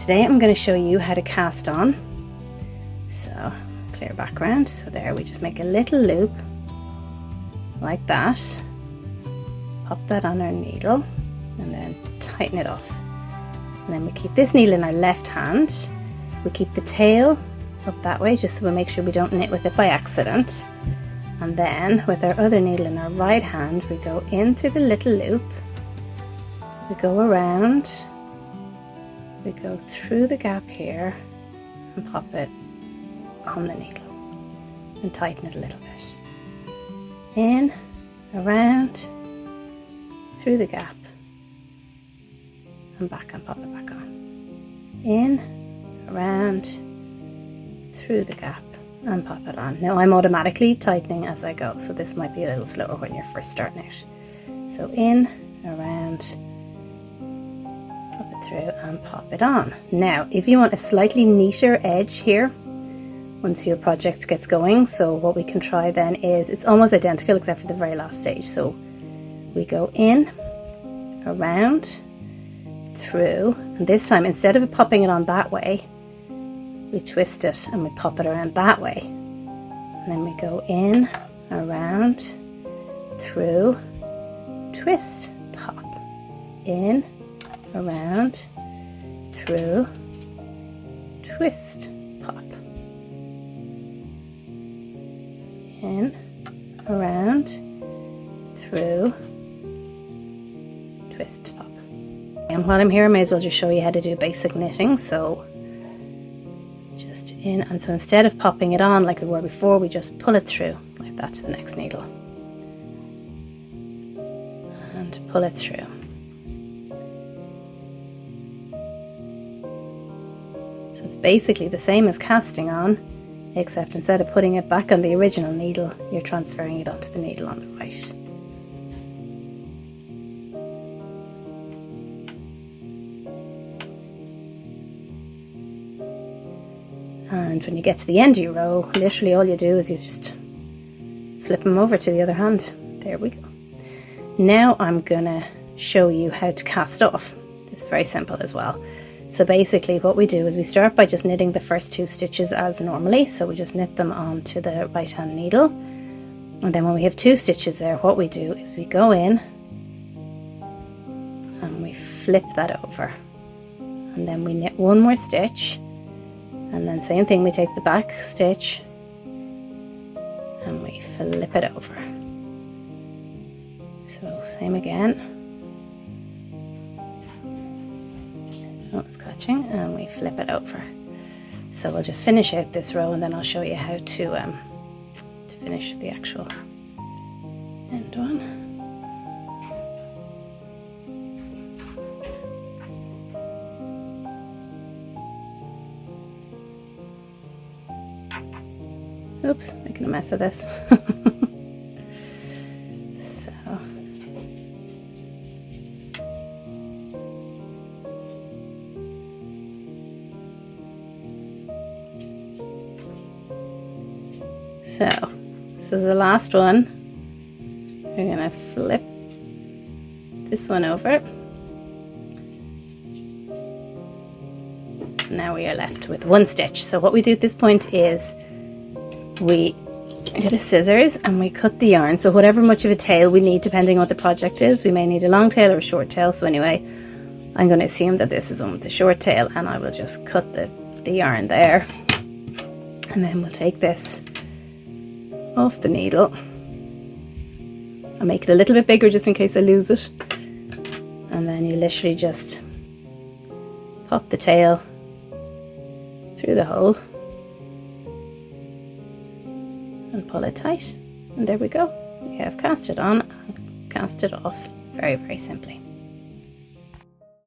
today I'm going to show you how to cast on. So clear background, so there we just make a little loop like that, pop that on our needle and then tighten it off. And then we keep this needle in our left hand, we keep the tail up that way just so we make sure we don't knit with it by accident. And then with our other needle in our right hand, we go in through the little loop, we go around, we go through the gap here and pop it on the needle and tighten it a little bit. In, around, through the gap and back and pop it back on. In, around, through the gap and pop it on. Now I'm automatically tightening as I go, so this might be a little slower when you're first starting out. So in, around, pop it through and pop it on. Now if you want a slightly neater edge here once your project gets going, so what we can try then is, it's almost identical except for the very last stage. So we go in, around, through, and this time instead of popping it on that way, we twist it and we pop it around that way. And then we go in, around, through, twist, pop. In, around, through, twist, pop. In, around, through, twist, pop. And while I'm here I may as well just show you how to do basic knitting. So just in, and so instead of popping it on like we were before, we just pull it through like that to the next needle and pull it through. So it's basically the same as casting on, except instead of putting it back on the original needle, you're transferring it onto the needle on the right. And when you get to the end of your row, literally all you do is you just flip them over to the other hand. There we go. Now I'm gonna show you how to cast off. It's very simple as well. So basically what we do is we start by just knitting the first 2 stitches as normally. So we just knit them onto the right hand needle. And then when we have 2 stitches there, what we do is we go in and we flip that over. And then we knit 1 more stitch. And then same thing, we take the back stitch and we flip it over. So same again. Oh, it's catching, and we flip it over. So we'll just finish out this row and then I'll show you how to finish the actual end one. Oops, making a mess of this. So this is the last one. We're going to flip this one over. Now we are left with 1 stitch. So what we do at this point is we get a scissors and we cut the yarn. So whatever much of a tail we need, depending on what the project is, we may need a long tail or a short tail. So anyway, I'm going to assume that this is one with the short tail, and I will just cut the yarn there. And then we'll take this off the needle. I'll make it a little bit bigger just in case I lose it. And then you literally just pop the tail through the hole and pull it tight, and there we go. We have cast it on and cast it off very, very simply.